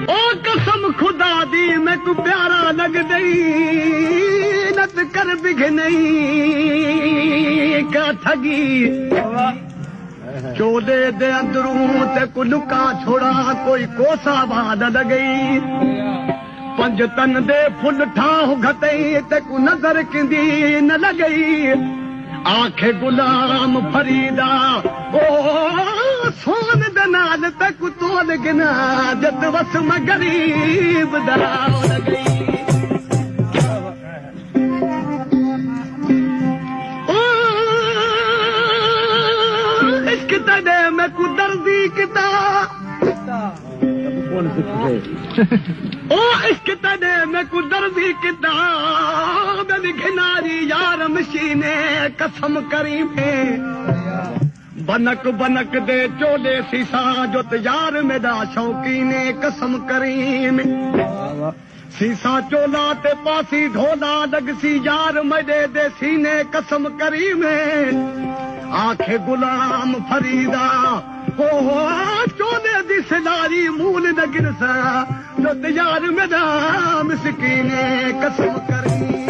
ओ कसम खुदा दी मैं को प्यारा लग दई नत कर बिघ नहीं का ठगी चोले दे अंदरूं ते को लुका छोड़ा कोई कोसा बाद लगई पंज तन दे फुल ठाह घटई ते को नजर किंदी न लगई आंखे गुलाम फरीदा ओ सोन दनाल ते को तोल गिना जत वस में गरीब दराव लगई तने मैं को दर्दी किता ओ इश्क तने मैं को दर्दी किता मेरी घिनारी यार मशीने कसम करी में बनक बनक दे चोले सीसा जो यार मेरा शौकीने कसम करी में सीसा चोला ते पासी ढोला लगसी यार मेरे दे सीने कसम करी में आंखें गुलाम फरीदा हो चोले दी सिलारी मूल न गिरसा जो यार मेरा मिसकीने कसम करी